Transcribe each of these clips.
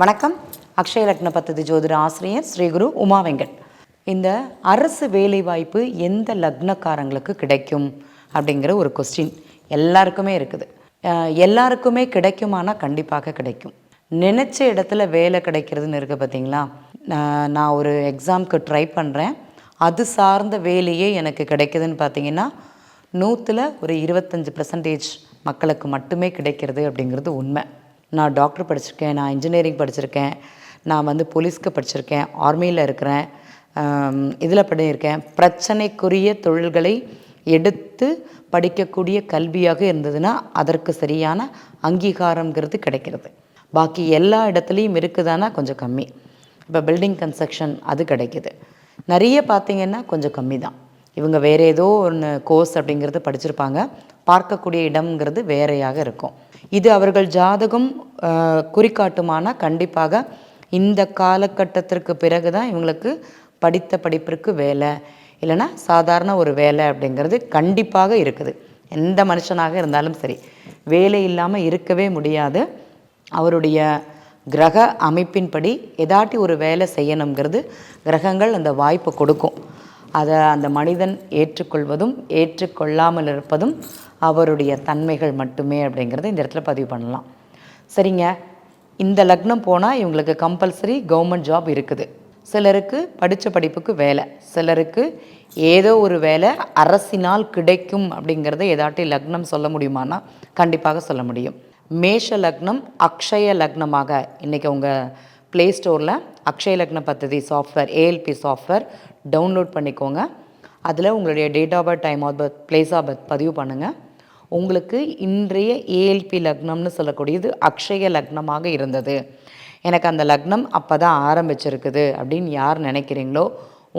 வணக்கம். அக்ஷய லக்ன பத்ததி ஜோதிட ஆசிரியர் ஸ்ரீ குரு உமா வெங்கட். இந்த அரசு வேலைவாய்ப்பு எந்த லக்னக்காரங்களுக்கு கிடைக்கும் அப்படிங்கிற ஒரு கொஸ்டின் எல்லாருக்குமே இருக்குது. எல்லாருக்குமே கிடைக்குமானா கண்டிப்பாக கிடைக்கும். நினச்ச இடத்துல வேலை கிடைக்கிறதுன்னு இருக்குது பார்த்தீங்களா. நான் ஒரு எக்ஸாமுக்கு ட்ரை பண்ணுறேன், அது சார்ந்த வேலையே எனக்கு கிடைக்குதுன்னு பார்த்தீங்கன்னா 100ல் ஒரு 25% மக்களுக்கு மட்டுமே கிடைக்கிறது அப்படிங்கிறது உண்மை. நான் டாக்டர் படிச்சிருக்கேன், நான் இன்ஜினியரிங் படிச்சிருக்கேன், நான் போலீஸ்க்கு படிச்சிருக்கேன், ஆர்மியில் இருக்கிறேன், இதில் பண்ணியிருக்கேன். பிரச்சனைக்குரிய தொழில்களை எடுத்து படிக்கக்கூடிய கல்வியாக இருந்ததுன்னா அதற்கு சரியான அங்கீகாரங்கிறது கிடைக்கிறது. பாக்கி எல்லா இடத்துலையும் இருக்குதானா கொஞ்சம் கம்மி. இப்போ பில்டிங் கன்ஸ்ட்ரக்ஷன் அது கிடைக்கிது. நிறைய பார்த்திங்கன்னா கொஞ்சம் கம்மி தான். இவங்க வேறு ஏதோ ஒன்று கோர்ஸ் அப்படிங்கிறது படிச்சிருப்பாங்க, பார்க்கக்கூடிய இடம்ங்கிறது வேறையாக இருக்கும். இது அவர்கள் ஜாதகம் குறிக்காட்டுமானா கண்டிப்பாக இந்த காலகட்டத்திற்கு பிறகு தான் இவங்களுக்கு படித்த படிப்பிற்கு வேலை, இல்லைன்னா சாதாரண ஒரு வேலை அப்படிங்கிறது கண்டிப்பாக இருக்குது. எந்த மனுஷனாக இருந்தாலும் சரி, வேலை இல்லாமல் இருக்கவே முடியாது. அவருடைய கிரக அமைப்பின்படி ஏதாட்டி ஒரு வேலை செய்யணுங்கிறது கிரகங்கள் அந்த வாய்ப்பு கொடுக்கும். அதை அந்த மனிதன் ஏற்றுக்கொள்வதும் ஏற்றுக்கொள்ளாமல் இருப்பதும் அவருடைய தன்மைகள் மட்டுமே அப்படிங்கிறத இந்த இடத்துல பதிவு பண்ணலாம். சரிங்க, இந்த லக்னம் போனால் இவங்களுக்கு கம்பல்சரி கவர்மெண்ட் ஜாப் இருக்குது. சிலருக்கு படித்த படிப்புக்கு வேலை, சிலருக்கு ஏதோ ஒரு வேலை அரசினால் கிடைக்கும் அப்படிங்கிறத ஏதாட்டி லக்னம் சொல்ல முடியுமானா கண்டிப்பாக சொல்ல முடியும். மேஷ லக்னம் அக்ஷய லக்னமாக இன்றைக்கி உங்கள் ப்ளே ஸ்டோரில் அக்ஷய லக்ன பத்ததி சாஃப்ட்வேர், ஏஎல்பி சாஃப்ட்வேர் டவுன்லோட் பண்ணிக்கோங்க. அதில் உங்களுடைய date of birth, time of birth, place of birth பதிவு பண்ணுங்கள். உங்களுக்கு இன்றைய ஏஎல்பி லக்னம்னு சொல்லக்கூடியது அக்ஷய லக்னமாக இருந்தது, எனக்கு அந்த லக்னம் அப்போ தான் ஆரம்பிச்சிருக்குது அப்படின்னு யார் நினைக்கிறீங்களோ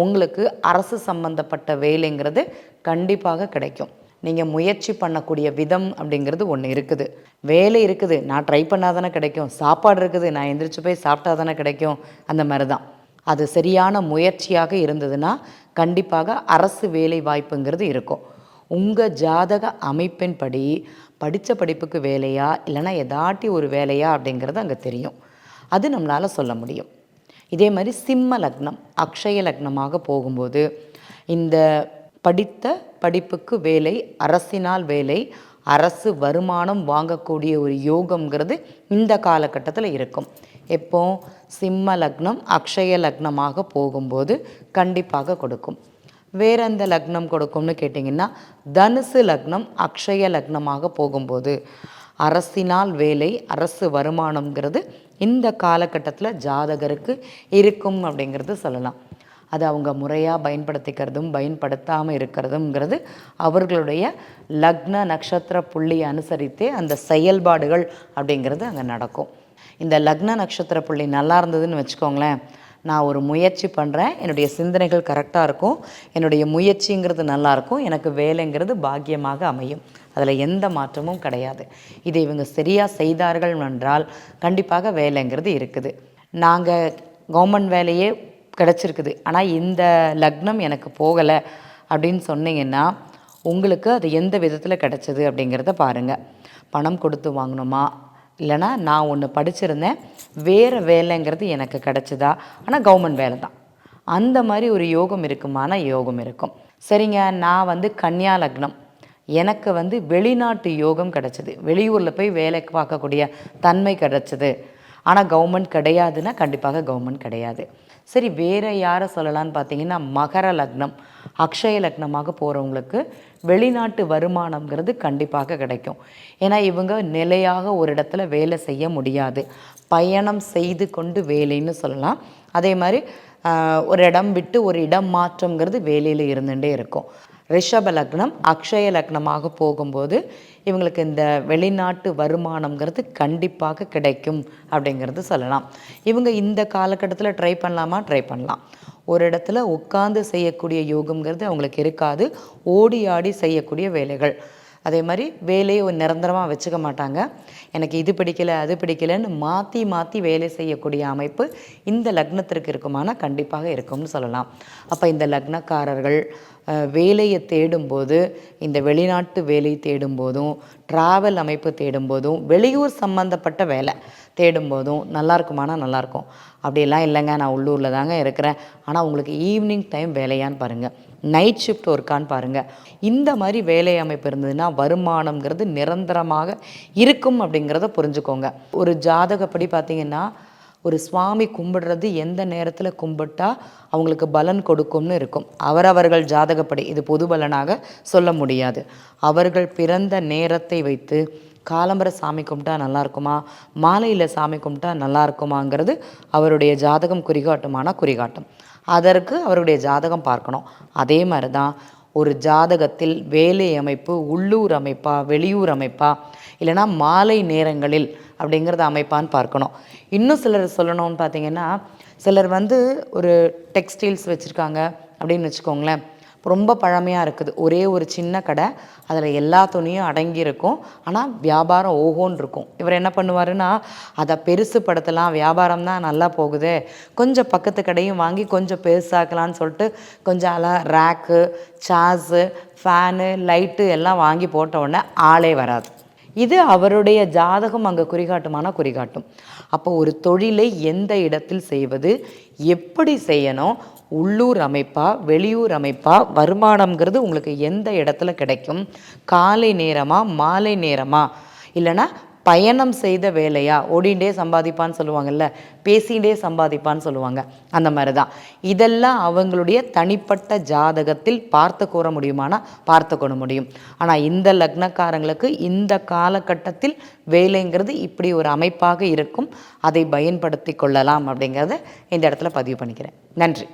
உங்களுக்கு அரசு சம்பந்தப்பட்ட வேலைங்கிறது கண்டிப்பாக கிடைக்கும். நீங்கள் முயற்சி பண்ணக்கூடிய விதம் அப்படிங்கிறது ஒன்று இருக்குது. வேலை இருக்குது, நான் ட்ரை பண்ணால் தானே கிடைக்கும். சாப்பாடு இருக்குது, நான் எந்திரிச்சு போய் சாப்பிட்டா தானே கிடைக்கும். அந்த மாதிரி தான். அது சரியான முயற்சியாக இருந்ததுன்னா கண்டிப்பாக அரசு வேலை வாய்ப்புங்கிறது இருக்கும். உங்கள் ஜாதக அமைப்பின்படி படித்த படிப்புக்கு வேலையா இல்லைனா ஏதாட்டி ஒரு வேலையா அப்படிங்கிறது அங்கே தெரியும். அது நம்மளால் சொல்ல முடியும். இதே மாதிரி சிம்ம லக்னம் அக்ஷய லக்னமாக போகும்போது இந்த படித்த படிப்புக்கு வேலை, அரசினால் வேலை, அரசு வருமானம் வாங்கக்கூடிய ஒரு யோகம்ங்கிறது இந்த காலகட்டத்தில் இருக்கும். எப்போ சிம்ம லக்னம் அக்ஷய லக்னமாக போகும்போது கண்டிப்பாக கொடுக்கும். வேறு எந்த லக்னம் கொடுக்கும்னு கேட்டிங்கன்னா தனுசு லக்னம் அக்ஷய லக்னமாக போகும்போது அரசினால் வேலை, அரசு வருமானம்ங்கிறது இந்த காலகட்டத்தில் ஜாதகருக்கு இருக்கும் அப்படிங்கிறது சொல்லலாம். அது அவங்க முறையாக பயன்படுத்திக்கிறதும் பயன்படுத்தாமல் இருக்கிறதுங்கிறது அவர்களுடைய லக்ன நட்சத்திர புள்ளி அனுசரித்தே அந்த செயல்பாடுகள் அப்படிங்கிறது அங்கே நடக்கும். இந்த லக்ன நட்சத்திர புள்ளி நல்லா இருந்ததுன்னு வச்சுக்கோங்களேன், நான் ஒரு முயற்சி பண்ணுறேன், என்னுடைய சிந்தனைகள் கரெக்டாக இருக்கும், என்னுடைய முயற்சிங்கிறது நல்லாயிருக்கும், எனக்கு வேலைங்கிறது பாக்கியமாக அமையும். அதில் எந்த மாற்றமும் கிடையாது. இதை இவங்க சரியாக செய்தார்கள் என்றால் கண்டிப்பாக வேலைங்கிறது இருக்குது. நாங்கள் கவர்மெண்ட் வேலையே கிடச்சிருக்குது, ஆனால் இந்த லக்னம் எனக்கு போகலை அப்படின்னு சொன்னீங்கன்னா உங்களுக்கு அது எந்த விதத்தில் கிடச்சிது அப்படிங்கிறத பாருங்கள். பணம் கொடுத்து வாங்கணுமா, இல்லைனா நான் ஒன்று படிச்சிருந்தேன் வேறு வேலைங்கிறது எனக்கு கிடச்சிதா, ஆனால் கவர்மெண்ட் வேலை தான், அந்த மாதிரி ஒரு யோகம் இருக்குமானா யோகம் இருக்கும். சரிங்க, நான் கன்னியா லக்னம், எனக்கு வெளிநாட்டு யோகம் கிடச்சிது, வெளியூரில் போய் வேலை பார்க்கக்கூடிய தன்மை கிடச்சிது, ஆனால் கவர்மெண்ட் கிடையாதுன்னா கண்டிப்பாக கவர்மெண்ட் கிடையாது. சரி, வேறு யாரை சொல்லலான்னு பார்த்தீங்கன்னா மகர லக்னம் அக்ஷய லக்னமாக போகிறவங்களுக்கு வெளிநாட்டு வருமானங்கிறது கண்டிப்பாக கிடைக்கும். ஏன்னா இவங்க நிலையாக ஒரு இடத்துல வேலை செய்ய முடியாது, பயணம் செய்து கொண்டு வேலைன்னு சொல்லலாம். அதே மாதிரி ஒரு இடம் விட்டு ஒரு இடம் மாற்றங்கிறது வேலையில் இருந்துகிட்டே இருக்கும். ரிஷப லக்னம் அக்ஷய லக்னமாக போகும்போது இவங்களுக்கு இந்த வெளிநாட்டு வருமானங்கிறது கண்டிப்பாக கிடைக்கும் அப்படிங்கிறது சொல்லலாம். இவங்க இந்த காலகட்டத்தில் ட்ரை பண்ணலாமா, ட்ரை பண்ணலாம். ஒரு இடத்துல உட்கார்ந்து செய்யக்கூடிய யோகம்ங்கிறது அவங்களுக்கு இருக்காது, ஓடி ஆடி செய்யக்கூடிய வேலைகள். அதே மாதிரி வேலையை ஒரு நிரந்தரமாக வச்சுக்க மாட்டாங்க. எனக்கு இது பிடிக்கலை அது பிடிக்கலைன்னு மாற்றி மாற்றி வேலை செய்யக்கூடிய அமைப்பு இந்த லக்னத்திற்கு இருக்குமானா கண்டிப்பாக இருக்கும்னு சொல்லலாம். அப்போ இந்த லக்னக்காரர்கள் வேலையை தேடும்போது, இந்த வெளிநாட்டு வேலை தேடும்போதும், ட்ராவல் அமைப்பு தேடும்போதும், வெளியூர் சம்மந்தப்பட்ட வேலை தேடும்போதும் நல்லா இருக்குமானா நல்லாயிருக்கும். அப்படியெல்லாம் இல்லைங்க, நான் உள்ளூரில் தாங்க இருக்கிறேன், ஆனால் உங்களுக்கு ஈவினிங் டைம் வேலையான்னு பாருங்கள், நைட் ஷிஃப்ட் ஒர்க்கான்னு பாருங்கள். இந்த மாதிரி வேலை அமைப்பு இருந்ததுன்னா வருமானம்ங்கிறது நிரந்தரமாக இருக்கும் அப்படிங்கிறத புரிஞ்சுக்கோங்க. ஒரு ஜாதகப்படி பார்த்திங்கன்னா, ஒரு சுவாமி கும்பிடுறது எந்த நேரத்தில் கும்பிட்டா அவங்களுக்கு பலன் கொடுக்கும்னு இருக்கும். அவரவர்கள் ஜாதகப்படி, இது பொது பலனாக சொல்ல முடியாது. அவர்கள் பிறந்த நேரத்தை வைத்து காலம்பர சாமி கும்பிட்டா நல்லா இருக்குமா, மாலையில் சாமி கும்பிட்டா நல்லா இருக்குமாங்கிறது அவருடைய ஜாதகம் குறிகாட்டுமானா குறிகாட்டும். அதற்கு அவருடைய ஜாதகம் பார்க்கணும். அதே மாதிரி தான் ஒரு ஜாதகத்தில் வேலை அமைப்பு உள்ளூர் அமைப்பா வெளியூர் அமைப்பா இல்லைனா மாலை நேரங்களில் அப்படிங்கிறத அமைப்பான்னு பார்க்கணும். இன்னும் சிலர் சொல்லணும்னு பார்த்திங்கன்னா, சிலர் ஒரு டெக்ஸ்டைல்ஸ் வச்சுருக்காங்க அப்படின்னு வச்சுக்கோங்களேன். ரொம்ப பழமையாக இருக்குது, ஒரே ஒரு சின்ன கடை, அதில் எல்லா துணியும் அடங்கியிருக்கும், ஆனால் வியாபாரம் ஓஹோன்னு இருக்கும். இவர் என்ன பண்ணுவாருன்னா, அதை பெருசுப்படுத்தலாம், வியாபாரம் தான் நல்லா போகுது, கொஞ்சம் பக்கத்து கடையும் வாங்கி கொஞ்சம் பெருசாக்கலான்னு சொல்லிட்டு கொஞ்சம் ரேக்கு, சேர்ஸு, ஃபேனு, லைட்டு எல்லாம் வாங்கி போட்ட உடனே ஆளே வராது. இது அவருடைய ஜாதகம் அங்கே குறிகாட்டுமானா குறிகாட்டும். அப்போ ஒரு தொழிலை எந்த இடத்தில் செய்வது, எப்படி செய்யணும், உள்ளூர் அமைப்பா வெளியூர் அமைப்பா, வருமானம்ங்கிறது உங்களுக்கு எந்த இடத்துல கிடைக்கும், காலை நேரமா மாலை நேரமா, இல்லைனா பயணம் செய்த வேலையா, ஓடிண்டே சம்பாதிப்பான்னு சொல்லுவாங்கள்ல, பேசிகிட்டே சம்பாதிப்பான்னு சொல்லுவாங்க, அந்த மாதிரி தான். இதெல்லாம் அவங்களுடைய தனிப்பட்ட ஜாதகத்தில் பார்த்து கூற முடியுமானா பார்த்து கொள்ள முடியும். ஆனால் இந்த லக்னக்காரங்களுக்கு இந்த காலகட்டத்தில் வேலைங்கிறது இப்படி ஒரு அமைப்பாக இருக்கும், அதை பயன்படுத்தி கொள்ளலாம் அப்படிங்கிறத இந்த இடத்துல பதிவு பண்ணிக்கிறேன். நன்றி.